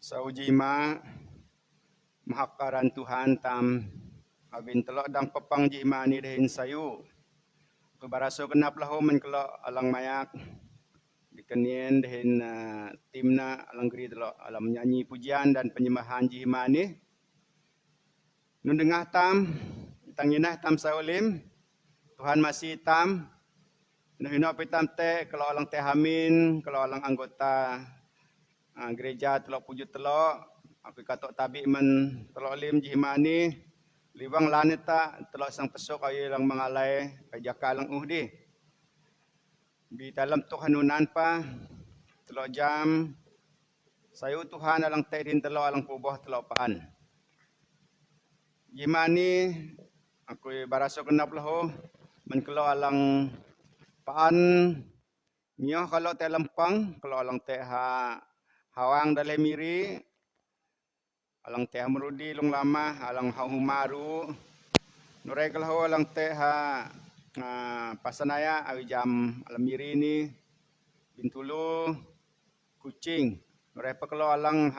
Saujima mahakaran Tuhan tam abin telok dang pepang jima ni dehin sayu. Kebaraso kenap lahu menkelok alang mayak dikenien dehin timna alang geri telok alam menyanyi pujian dan penyembahan jima ni. Nun dengah tam tanginah tam saulim Tuhan masih tam nuhino pitam te kalau alang teh hamin kalau alang anggota gereja telok pujut telok aku katok tabi men telok lim jihmani liwang laneta telok sang pesok ayu lang mengalai kajaka lang uhdi di dalam Tuhanunan pa telok jam sayu Tuhan alang tedin telok alang puboh telok paan jihmani aku baraso kenap lahu men kelok alang paan nyoh kalau teh lempang kalau alang teh hawang dalem miri alang teh merudi long lama alang humaru nurai kalau alang teh pasanaya awi jam alam miri ni bintulu kucing nurai pa kalau alang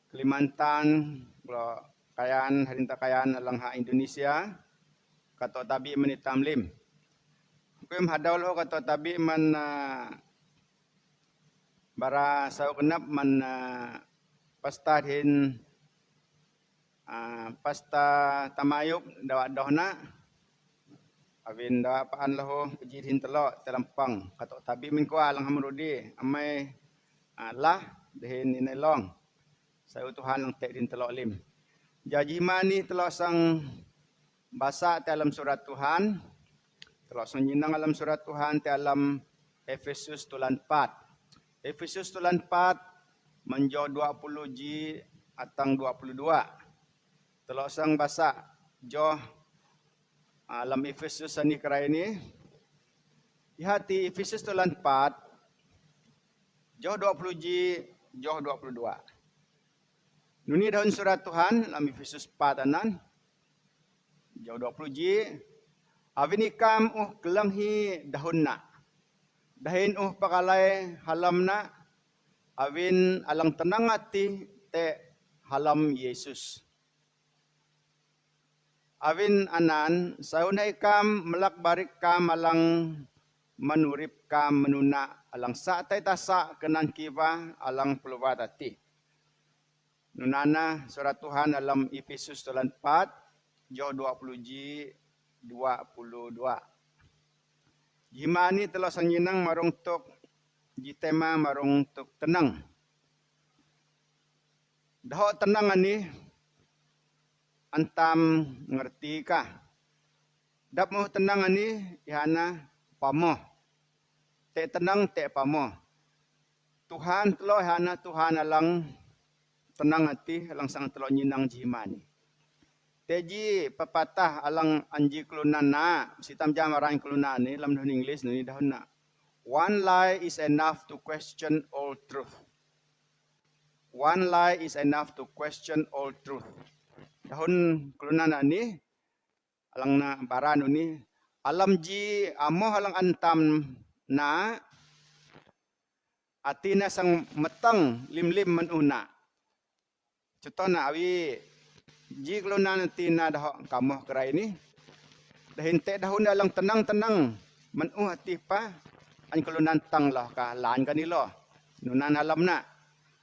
Kalimantan kalau kayan harinta kayan alang Indonesia kato tabi menitam lim kuim hadau lo kato tabi man bara sau kenap man pasta din pasta tamayuk dawa dohna awin dawa paan lahu pejidin telok telampang katok tabi min kuah lang hamrudi amai lah dehin inelong sau Tuhan lang tek din telok lim jaji mani telok sang basa te alam surat Tuhan telok sang nyinang alam surat Tuhan te alam Efesus tulan 4 Efesus tulan 4 menjo 20 ji atang 22. Telok sang basa jo alam Efesus ani kerai ini. Ihati Efesus tulan 4 jo 20 ji jo 22. Nuni daun surat Tuhan alam Efesus 4 anan jo 20 ji avinikam kelanghi dahunna. Dahin pakalai halamna awin alang tenang hati te halam Yesus. Awin anan saunai kam melak barik kam alang menurip kam menuna alang satai tasa kenan kiva alang peluat hati. Nunana surat Tuhan alam Efesus tulan 4 jo 20 ji 22. Jimani telah sanginang marung tuk jitema marung tuk tenang. Daho tenang ani antam ngerti kah? Dap mau tenang ani ihana pamoh. Te tenang te pamoh. Tuhan telo hana Tuhan alang tenang hati alang sang telo nyinang jimani. Teji pepatah alang anji kelunan na sitam jam arang kelunan ni dalam bahasa Inggeris ni dahun na. One lie is enough to question all truth. One lie is enough to question all truth. Dahun kelunan ni alang na baran ni alam ji amoh alang antam na atina sang metang lim-lim menuna. Contoh na awi ji kelunan tina dah kamoh kerai ni dah hente dahun alang tenang-tenang menu hati pa an kelunan tang lah ka lan kan ilo nunan alam na.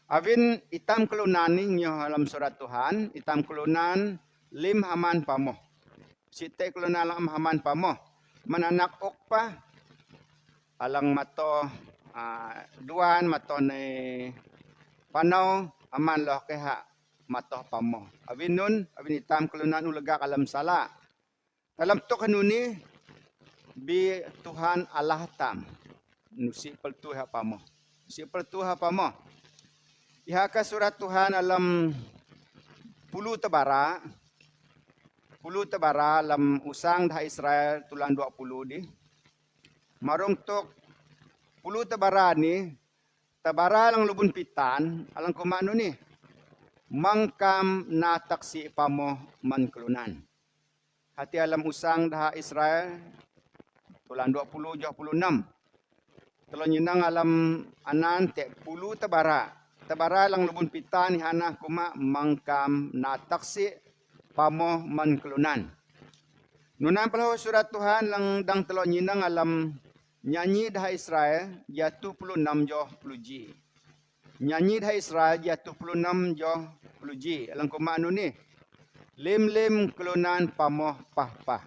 Awin itam kelunan ni nyoh alam surat Tuhan itam kelunan lim haman pamoh. Site kelunan alam haman pamoh mananak ok pa alang mato duan mato ne panau aman loh keha mato pamoh. Awin nun awin itam kelunan ulegak alam sala. Dalam tok kanuni bi Tuhan Allah tam nusi peltu ha pamoh. Si peltu ha pamoh. Ihaka surat Tuhan alam pulu tebara alam usang dah Israel tulan 20 di. Marong tok pulu tebara ni tebara lang lubun pitan alang kumano ni mangkam na taksi pamoh man kelunan. Hati alam usang dah Israel tulan 20 26. Telon nyinang alam anan te pulu tebara. Tebara lang lubun pitan hana kuma mangkam na taksi pamoh man kelunan. Nunan pelau surat Tuhan lang dang telon nyinang alam nyanyi dah Israel jatuh 26 joh peluji. Nyanyi dah Israel jatuh 26 joh peluji. Alang kuma anu ni lim-lim kelunan pamoh pah-pah.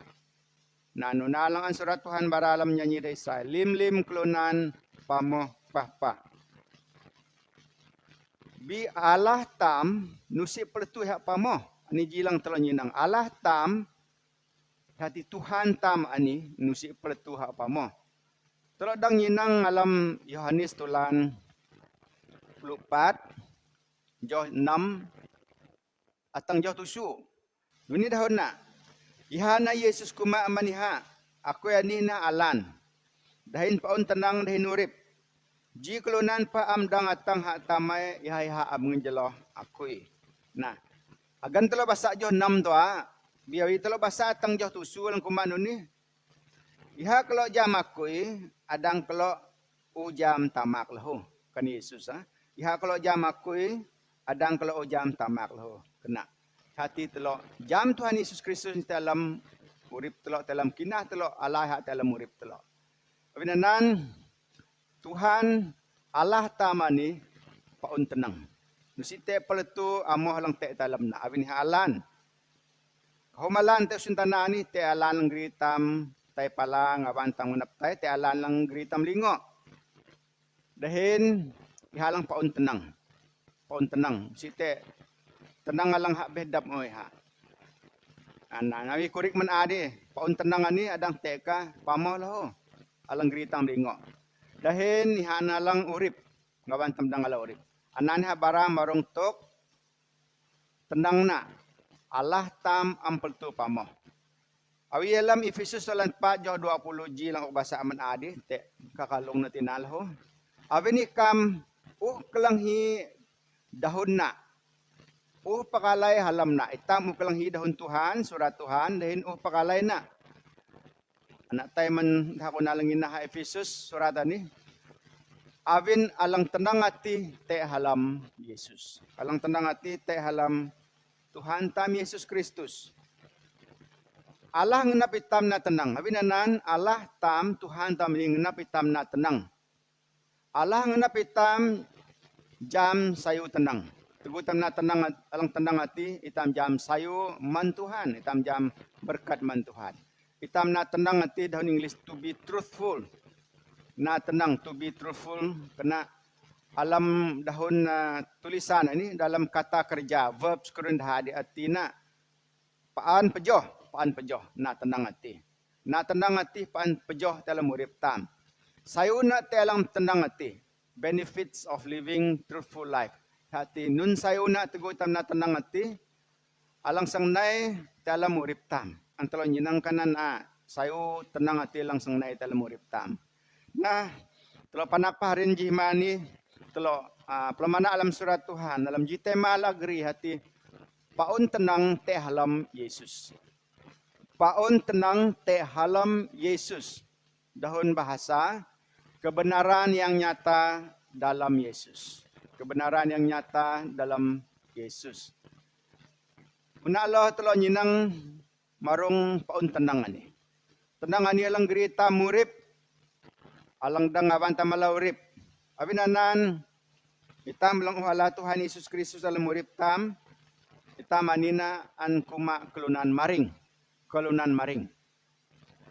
Nah nunalang an surat Tuhan baralam nyanyi dah Israel lim-lim kelunan pamoh pah-pah. Bi Allah tam nusi pertu hak pamoh. Ani jilang telon nyinang Allah tam hati Tuhan tam ani nusi pertu hak pamoh. Telok dang nyinang alam Yohanes tulan 24 joh 6 atang joh 7. Ini dahon na. Ihana Yesus kuma amaniha. Aku ani na alan. Dahin paun tenang dahin urip. Ji kelunan pa amdang atang hak tamai ihai hak mengejeloh akui. Nah, agan telo basa joh 6 tu biawi telo basa atang joh 7 lang kumano ni. Iha kalau jam akui adang kalau ujam tamak lahu kan Yesus Iha kalau jam akui adang kalau ujam tamak lahu kena. Hati telo jam Tuhan Yesus Kristus dalam urip telo dalam kinah telo Allah hak dalam urip telo. Abinanan Tuhan Allah tamani paun tenang. Nusite peletu amoh lang te dalam na awin halan. Homalan te suntana ni te alan gritam tay palang awan tang menaptay te alan lang gritam lingo. Dahin ihalang paun tenang. Paun tenang. Site tenang alang hak bedap oi ha. Ana nawi kurik man ade paun tenang ani adang teka pamoh lo alang gritam lingo. Dahin ihana lang urip ngawan tamdang ala urip. Anan ha bara marong tok tenang na Allah tam ampel tu pamoh. Awi alam Efesus 4 joh 20 ji lang bahasa aman ade te kakalong na tinalho. Awi ni kam kelanghi dahon na. Pakalay halam na. Itam kelanghi dahon Tuhan, surat Tuhan dahin pakalay na. Anak tay man hako nalangin na Efesus surat ani. Awin alang tenang ati te halam Yesus. Alang tenang ati te halam Tuhan tam Yesus Kristus. Allah ngenap itam na tenang. Awinanan Allah tam Tuhan tam ngenap itam na tenang. Allah ngenap itam jam sayu tenang. Tegutam na tenang alang tenang ati itam jam sayu man Tuhan. Itam jam berkat man Tuhan. Itam na tenang ati daun English to be truthful. Na tenang to be truthful kena alam dahun tulisan ini dalam kata kerja verbs kerundah di atina paan pejoh na tenang ati paan pejoh dalam urip tam sayuna te alam tenang ati benefits of living truthful life. Hati nun sayo na tugo tam na tenang ati alang sangnay talam urip tam. Antalo nyinang kanan sayo tenang ati lang sangnay talam urip tam. Nah, telo panakpaharin jihmani telo pelamana alam surat Tuhan dalam jitema lagri hati paun tenang te halam Yesus. Paun tenang te halam Yesus. Dahun bahasa kebenaran yang nyata dalam Yesus. Kebenaran yang nyata dalam Yesus. Una Allah telo nyinang marung paun tenang ani. Tenang ani alang gerita murip alang dang awan tamala urip. Abinanan itam lang uhala Tuhan Yesus Kristus dalam urip tam. Itam anina an kuma kelunan maring. Kelunan maring.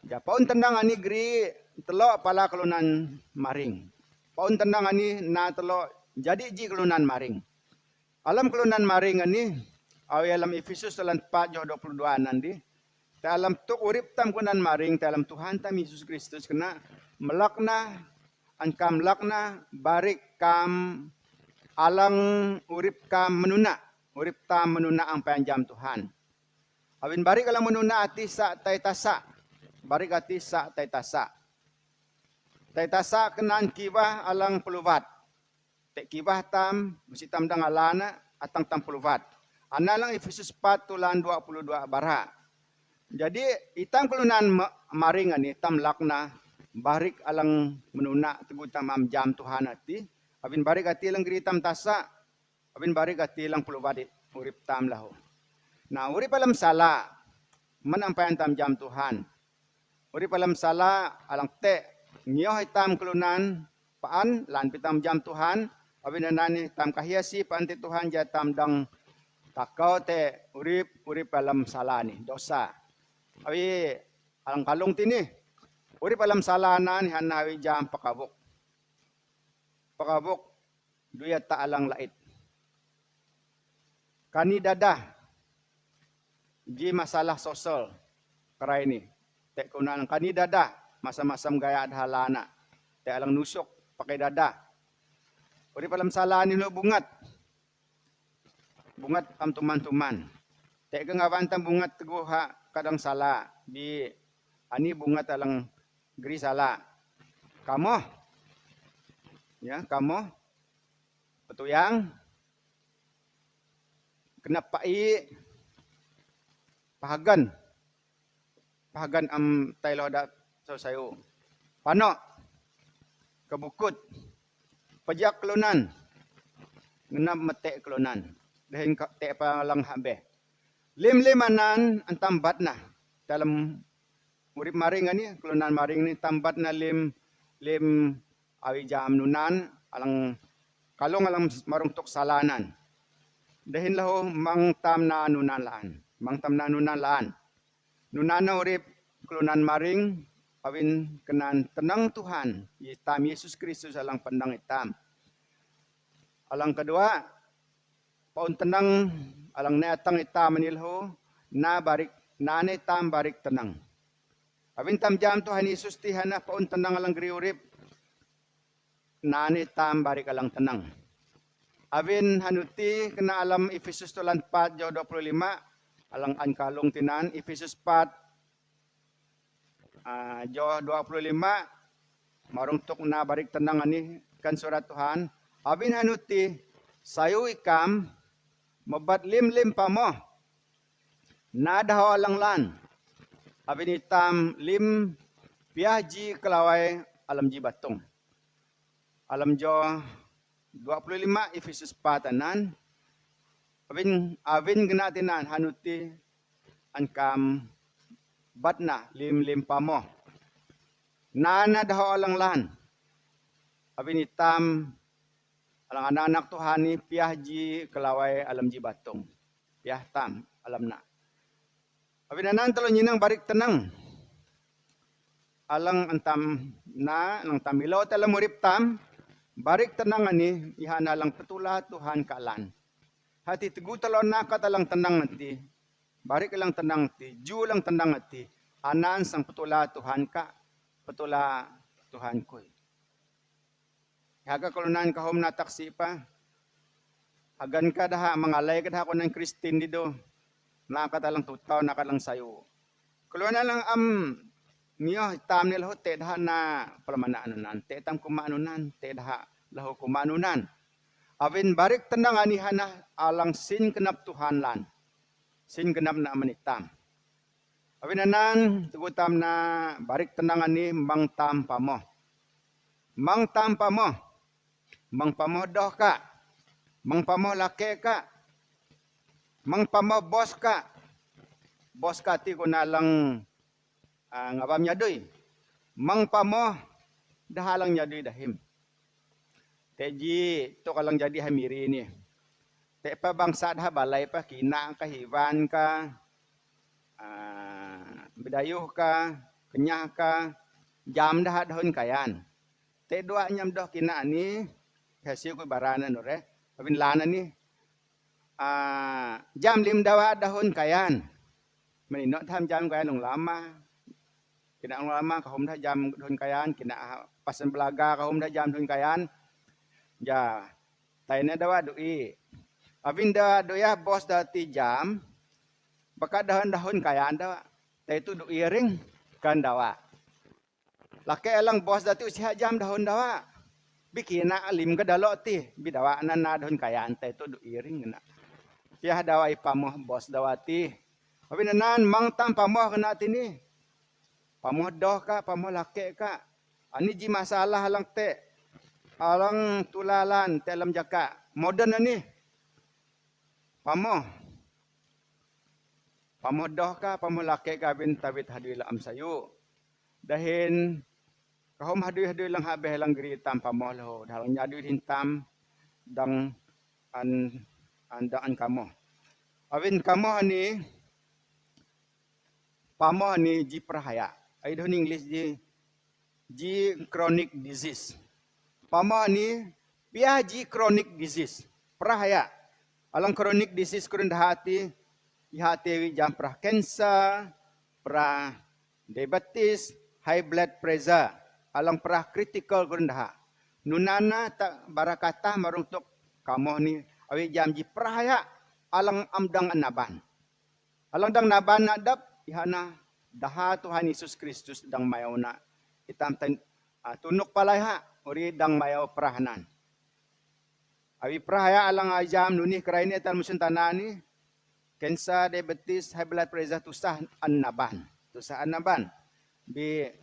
Ya paun tenang ani geri telo pala kelunan maring. Paun tenang ani na telo jadi ji kelunan maring. Alam kelunan maring ani awi alam Efesus dalam 4 jo 22 nandi. Dalam tuk urip tam kelunan maring dalam Tuhan tam Yesus Kristus kena melakna ankam lakna barik kam alang urip kam menuna. Urip tam menuna ang panjam Tuhan. Awin barik alang menuna ati sa tay tasa. Barik ati sa tay tasa. Tay tasa kenan kibah alang peluvat. Tek kibah tam mesti tam dang alana atang tam peluvat. Analang Efesus 4 tulan 22 bara. Jadi itam kelunan maringan ni tam lakna barik alang menuna teguh tam jam Tuhan ati. Awin barik ati lang geritam tasa. Awin barik ati lang peluvat urip tam lahu. Nah, urip alam sala menampayan tam jam Tuhan. Urip alam sala alang te ngiyoh hitam kelunan paan lan pitam jam Tuhan. Awin nanani tam kahiasi paan ti Tuhan jatam dang takau te urip alam sala ni dosa. Awi alang kalong tini urip alam sala na ni hanawi jam pakabuk. Pakabuk duya ta alang lait. Kani dadah ji masalah sosial kerai ni. Tek kunan kani dadah masa-masam gaya adhalana. Tek alang nusuk pakai dadah. Urip alam sala ni lo bungat. Bungat am tuman-tuman. Tek kengawan tam bungat teguh kadang sala. Di ani bungat alang geri sala. Kamu? Ya, kamu? Petuyang? Kenapa pahagan am tayo da so sayo. Pano? Kabukut. Pajak kelunan. Ngenap mete kelunan. Dahin te pa lang habe. Lim-limanan ang tambat na. Dalam urip maring ani, kelunan maring ni tambat na lim awi jam nunan alang kalong alang marung tok salanan. Dahin laho mang tam na nunan laan. Mang tam na nunan laan. Nunan na urip kelunan maring awin kenan tenang Tuhan. Itam Yesus Kristus alang pandang itam. Alang kedua, paun tenang alang neatang itam manilho na barik nane tam barik tenang. Awin tam jam Tuhan Yesus tihana paun tenang alang geri urip nane tam barik alang tenang. Awin hanuti kena alam Efesus 4 jo 25 alang ankalong tinan Efesus 4 jo 25 marung tuk na barik tenang ani kan surat Tuhan. Awin hanuti sayo ikam mabat lim pamo na dahaw alang lan. Awin itam lim piaji kelawai alam jibatong. Alam jo 25 Efesus 4 tanan. Awin genatinan hanuti ankam batna lim pamo. Nana dahaw alang lan. Awin itam alang anak-anak Tuhan ni piahji kelawai alam jibatong. Piah tam alam na. Awin nanan talo nyinang barik tenang. Alang antam na nang tamilaw talam urip tam. Barik tenang ani ihana lang petula Tuhan kaalan. Hati teguh talon nakat alang tenang nanti. Barik alang tenang ti, ju lang tenang nanti. Anan sang petula Tuhan ka, petula Tuhan koy. Haga kulunan kahom na taksi pa. Hagan ka daha mangalay ka daha ko ng Kristin dido. Nakatalang tutaw nakalang sayo. Kulunan lang niyo hitam nila ho te daha na palamana te tam kumaanunan te daha lahu kumaanunan. Awin barik tenang anihana alang sin kenap Tuhan lan. Sin kenap na manitam. Awin anan tugutam na barik tenang ani mang tam pamo. Mang tam pamo. Mang pamo doh ka. Mang pamo lake ka. Mang pamo bos ka. Bos ka ti ko nalang ngabam nyadoy. Mang pamo dahalang nyadoy dahim. Teji to kalang jadi hamiri ni. Te pa bangsa dah balai pa kina ka hiwan ka bedayuh ka kenyah ka jam dah dahon kayan. Te dua nyam doh kina ni hasil ko barana nore. Pabin lana ni jam lim dawa dahon kayan. Meninok tham jam kayan long lama. Kina long lama kahom dah jam dahon kayan, kina pasan belaga kahom dah jam dahon kayan. Ya, tayna dawa doi. Abin da doya bos da ti jam, baka dahon kayan dawa. Tay tu doi ring kan dawa. Laki elang bos da ti usia jam dahon dawa. Bikina lim ka dalo ti, bidawa na dahon kayan tay tu doi ring na. Pia dawa ipamoh bos dawa ti. Abin nan mang tam pamoh kena ti ni. Pamoh doh ka, pamoh laki ka. Ani ji masalah lang te. Alang tulalan dalam jaka modern ni. Pamoh doh ka pamoh laki ka bin tabit hadui lam sayu. Dahin kahom hadui lang habeh lang geritam pamoh lo dalang nyadui hintam dang andaan kamoh. Awin kamoh ni pamoh ni ji prahaya. Ai don English ji chronic disease. Pama ni piaji chronic disease. Prahaya. Alang chronic disease kurun hati. Ihati jam prah cancer, prah diabetes, high blood pressure. Alang prah critical kurun dah. Nunana tak barakatah maruntuk kamu ni awi jam ji prahaya alang amdang anaban. Alang dang naban nadap ihana daha Tuhan Yesus Kristus dang mayona. Itam tunuk palaiha. Uri dang mayaw prahanan. Awi prahaya alang ajam nunih kerai ni tan musim tanani. Cancer, diabetes, high blood pressure tusah annaban. Bi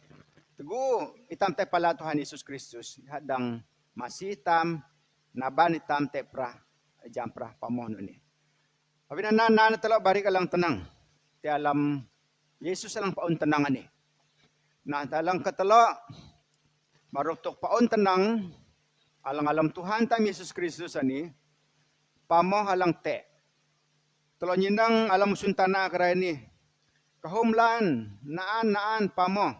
tegu itam te pala Tuhan Yesus Kristus. Hadang masih itam naban itam te prah jam prah pamoh ni. Awi nanan telok barik alang tenang. Ti alam Yesus alang paun tenang ani. Nah talang ketelok marutuk paon tenang alang-alam Tuhan tam Yesus Kristus ani pamoh alang te. Telo nyindang alam suntana kerai ni. Kahumlan naan pamoh.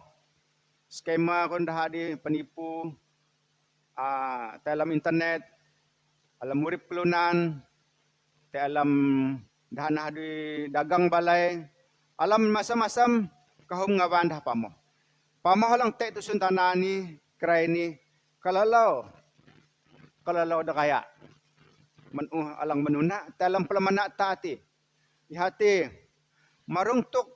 Skema kon dah di penipu dalam internet alam murip kelunan te alam dah nah di dagang balai alam masam-masam kahum ngawan dah pamoh. Pamoh alang te tu suntana ni kerai ni kalalau dah kaya alang menuna dalam pelamana taati ihati marungtuk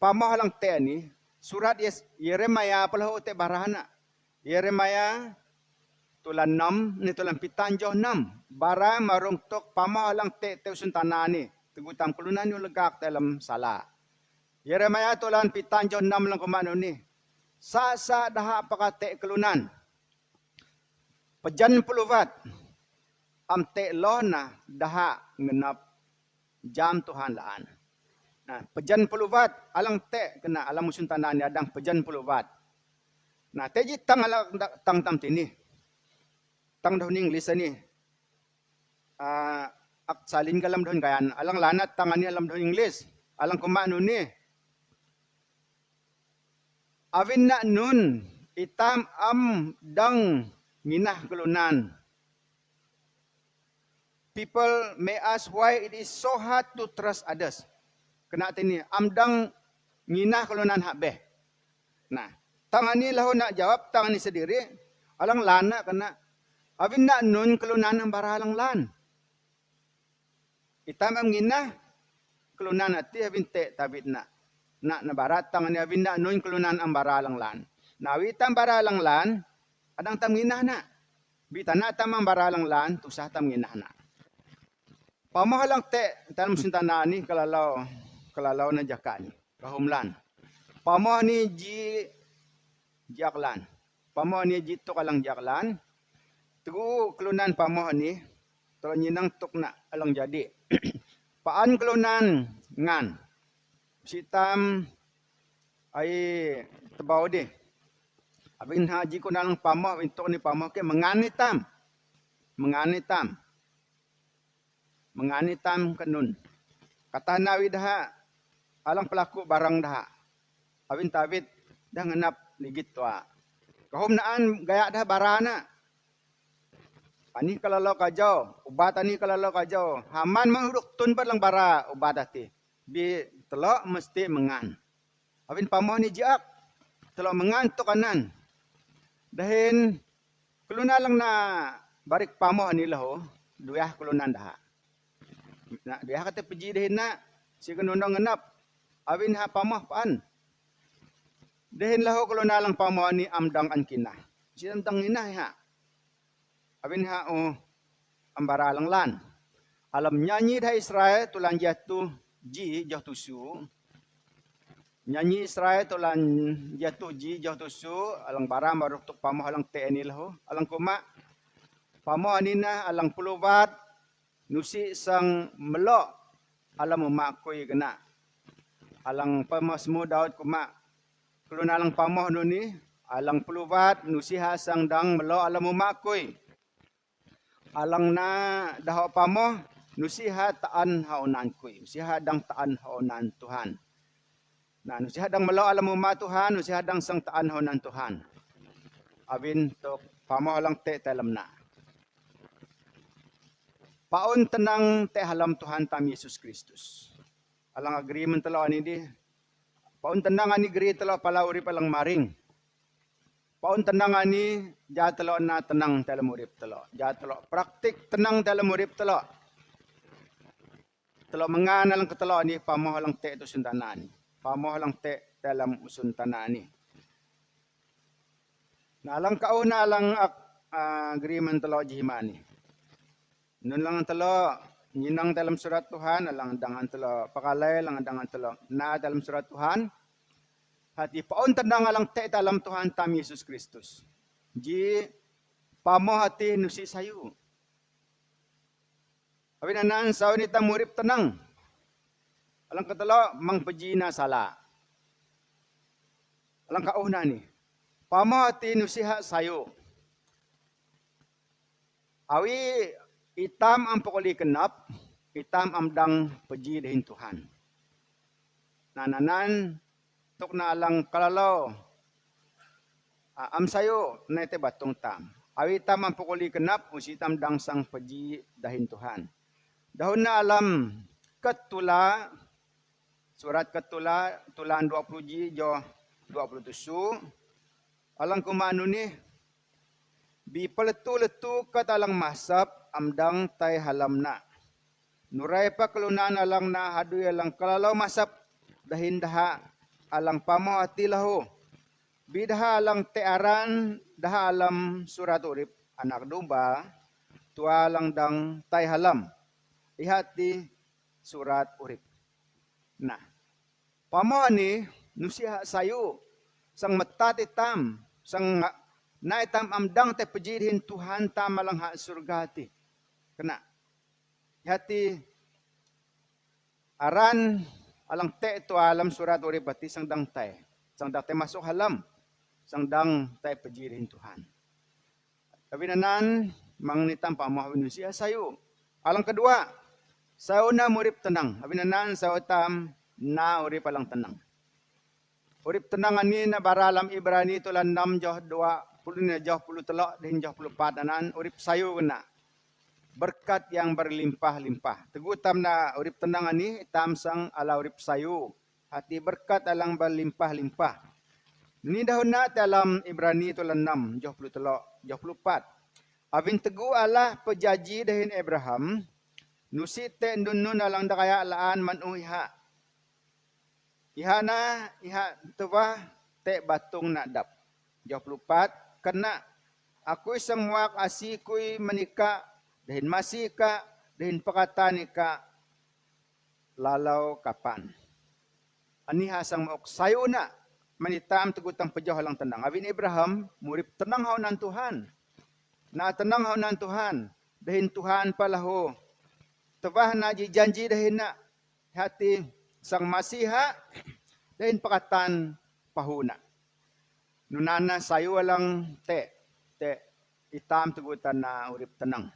pamoh alang te ni surat Yeremia pelahu te barahana Yeremia tulan 6 ni tulan pitanjoh 6 bara marungtuk pamoh alang te suntana ni tegutam kelunan ni legak dalam salah Yeremia tulan pitanjoh 6 lang kumano ni sa daha pakate kelunan. Pejan puluvat. Amte lona daha ngenap jam Tuhan laan. Nah, pejan puluvat alang te kena alam musim tanah ni adang pejan puluvat. Nah, teji tang alang tang tam tini. Tang dahun English ni. Salin kalam dahun kayan. Alang lanat tangan ni alam dahun English. Alang kumano ni. Awin na nun itam dang minah kelunan. People may ask why it is so hard to trust others. Kena tini amdang minah kelunan habeh. Nah, tangan ni lahu nak jawab tangan ni sendiri. Alang lana kena Abin na nun kelunan ang baralang lan. Itam am ngina kelunan ati abin te tabit na. Na nabaratang ni abin na nun kelunan ang baralang lan. Nawitam baralang lan, adang tam ngina na. Bitana tam ang baralang lan, tusah tam ngina na. Pamahalang te, tanam sintanani kalalaw na jakan. Kahumlan. Pamah ni ji jaklan. Pamah ni ji to kalang jaklan. Tugu kelunan pamah ni, tolo nyinang tuk na alang jadi. Paan kelunan ngan. Sitam ay tebaw di. Abin haji ko nalang pamah, untuk ni pamah ke menganitam. Menganitam. Menganitam kanun. Kata nawi daha, alang pelaku barang daha. Abin tabit, dah ngenap ligit tua. Kahum naan gaya dah barana. Ani kalalaw kajau, ubat ani kalalaw kajau. Haman menghuduk tun lang bara ubat ati. Bi telok mesti mengan. Abin pamah ni jiak, telok mengan tu kanan. Dahin keluna lang na barik pamah ni lahu, duyah kelunan dah. Na duyah kata peji dahin na, si kenundang ngenap. Abin ha pamah paan. Dahin lahu keluna lang pamah ni amdang an kinah. Si amdang inah ha. Abin ha ambara lang lan. Alam nyanyi dah Israel tulan jatuh ji jauh tusu. Nyanyi Israel tulan jatuh ji jauh tusu. Alang bara maruk tuk pamah alang te ni lahu. Alang kuma pamah ni na alang pulubat nusi sang melok alam memakui kena. Alang pamah semua Daud kuma. Keluna alang pamah nu ni alang pulubat nusi ha sang dang melok alam memakui. Alang na dahaw pamah nusiha taan haunan kui. Nusiha dang taan haunan Tuhan. Nah, nusiha dang melaw alam uma Tuhan, nusiha dang sang taan haunan Tuhan. Abin tok pamah alang te dalam na. Paun tenang te halam Tuhan tam Yesus Kristus. Alang agreement telo ani di. Paun tenang ani geri telo pala urip alang maring. Paun tenang ani ja telo na tenang dalam urip telo. Ja telo praktik tenang dalam urip telo. Telo mengan alang ketelo ni pamah alang te tu suntanan. Pamah alang te dalam usun tanah ni. Na alang kauna alang agreement telo jihimani. Nun lang telo nyinang dalam surat Tuhan alang dangan telo pakalay lang dangan telo na dalam surat Tuhan. Hati paun tenang alang te dalam Tuhan tam Yesus Kristus. Ji pamah hati nusi sayu. Abin anan saw ni tam murip tenang. Alang katalo mang pejina sala. Alang kauna ni. Pamah hati nusi ha sayu. Awi itam ang pukuli kenap, itam amdang peji dahin Tuhan. Nananan tuk na alang kalalaw am sayo na ite batong tam. Awi tam ang pukuli kenap, usitam dang sang peji dahin Tuhan. Dahon na alam ketula, surat ketula, tulan 20 ji jo 27. Alang kumano ni, bi peletu-letu katalang masap amdang tay halam na. Nuray pa kelunan alang na haduy alang kalalaw masap dahin daha alang pamah ati lahu. Bidaha alang tearan daha alam surat urip anak domba tua alang dang tay halam. Ihati surat urip. Nah, pamah ni nusiha sayu sang metat itam sang na itam amdang te pejidhin Tuhan tam alang ha surga ti. Kena. Ihati aran alang te tu alam surat urip ati sang dang tay. Sang dang tay masuk halam. Sang dang tay pejidhin Tuhan. Tapi nanan mangnitam pamah nusiha sayu. Alang kedua, sayo na murip tenang. Tapi nanan sayo tam na urip alang tenang. Urip tenang ani na baralam Ibrani tulan 6 joh 20 na joh 10 telok dan joh 14 nanan urip sayu kena. Berkat yang berlimpah-limpah. Tegutam na urip tenang ani tam sang ala urip sayu. Hati berkat alang berlimpah-limpah. Ini dahun na dalam Ibrani tulan 6 joh 10 telok joh 14. Abin tegu Allah pejaji dahin Abraham, nusi te nun alang dakaya laan man iha. Iha na iha tewah te batung nak dap. 24 kena aku semua kasih kui menikah dahin masih ka dahin pakatan ika lalau kapan. Ani hasang maok sayo na manitam tegutang pejauh halang tenang. Abin Abraham murip tenang hau nan Tuhan. Na tenang hau nan Tuhan. Dahin Tuhan palahu. Tebah na janji dahin na hati sang masiha dahin pakatan pahuna. Nunana sayo alang te itam tegutan na urip tenang.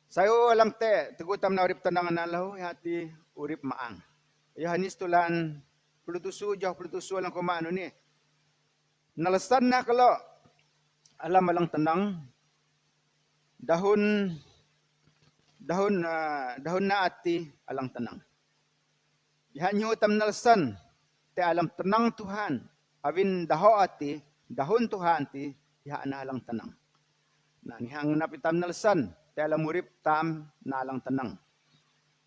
Sayo alang te tegutam na urip tenang na lahu hati urip maang. Yohanes tulan pulutusu alang kumano ni. Nalasan na kalau alam alang tenang dahon na ati alang tenang. Ihanyo tam nalasan te alam tenang Tuhan. Abin daho ati dahon Tuhan ti iha na alang tenang. Na nihang napitam nalasan te alam urip tam na alang tenang.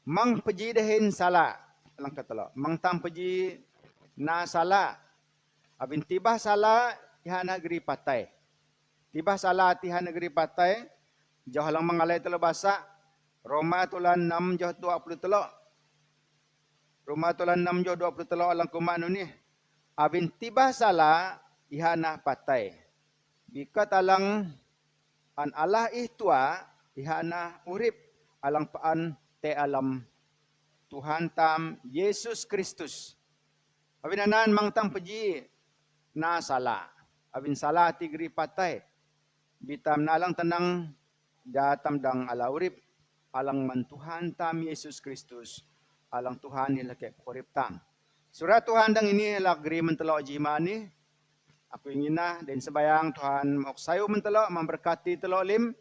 Mang pejidahin sala alang katalo. Mang tam peji na sala. Abin tibah sala iha negeri patay. Tibah sala tiha negeri patay. Jauh lang mangalay talo basa. Roma tulan 6 jauh 23. Roma tulan 6 jauh 23 alang kumano ni. Abin tibah sala iha na patay. Bikat alang an Allah ihtua iha na urip alang paan te alam Tuhan tam Yesus Kristus. Abin anan mangtang peji na sala. Abin sala tigri patay. Bitam na alang tenang datam dang ala urip alang man Tuhan tam Yesus Kristus. Alang Tuhan nila ke urip tam. Surat Tuhan dang ini lagri mentelo jimani. Aku ingin na dan sebayang Tuhan moksayo mentelo memberkati telo lim.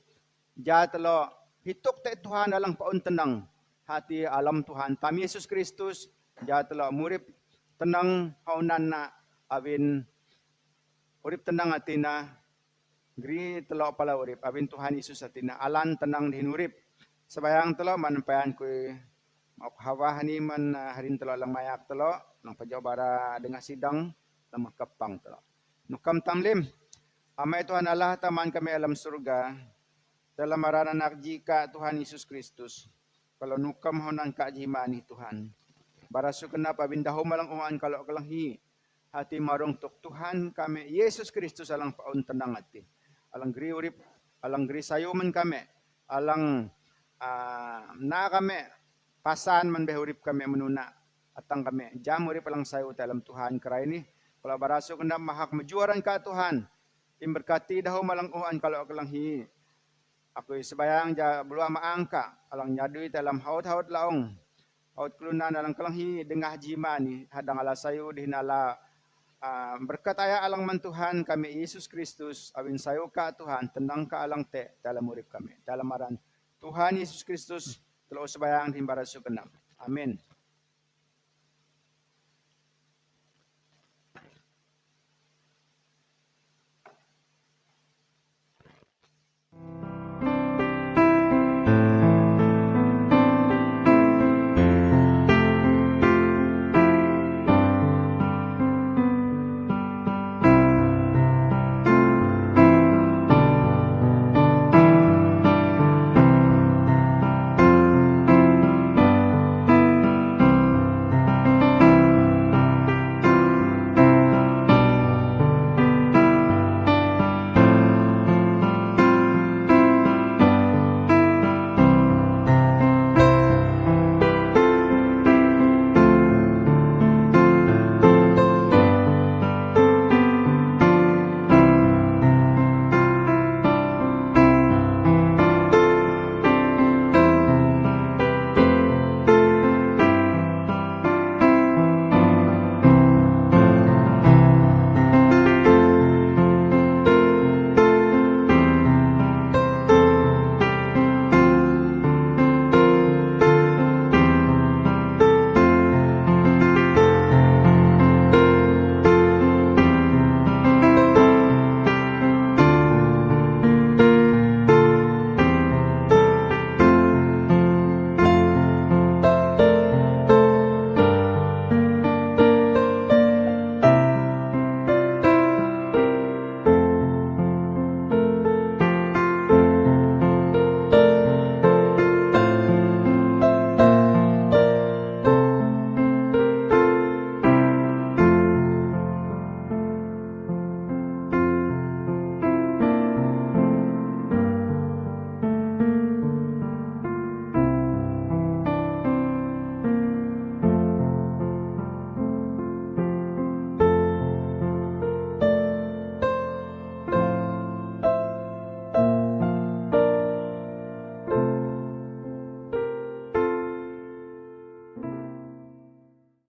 Ja telo hituk te Tuhan alang paun tenang. Hati alam Tuhan tam Yesus Kristus. Ja telo murip tenang haunan na abin urip tenang atina. Gri telo pala urip abin Tuhan Yesus atina alan tenang dihin urip. Sebayang telo manampayan kuy hawahani man harin telo lang mayak telo nang pajaw bara dengan sidang lang makapang telo. Nukam tamlim amay Tuhan Allah taman kami alam surga dalam maranan nakjika Tuhan Yesus Kristus. Kalau nukam honan kajimani Tuhan. Barasu kenapa bindaho malang uhan kalau kalanghi. Hati marong tuk Tuhan kami Yesus Kristus alang paun tenang hati. Alang gri urip, alang gri sayuman kami. Alang na kami pasan man behurip kami menuna. Atang kami jam urip alang sayo dalam Tuhan kerai ini. Kalau barasu kenapa mahak majuaran ka Tuhan. Imberkati daho malang uhan kalau kalanghi. Aku sebayang ja belua maangka alang nyadui dalam haut-haut laong. Haut kelunan alang kalanghi dengah jimani hadang ala sayo dihinala berkataya alang man Tuhan kami Yesus Kristus awin sayo ka Tuhan tenang ka alang te dalam urip kami. Dalam aran Tuhan Yesus Kristus telo sebayang himbarasu kenam. Amin.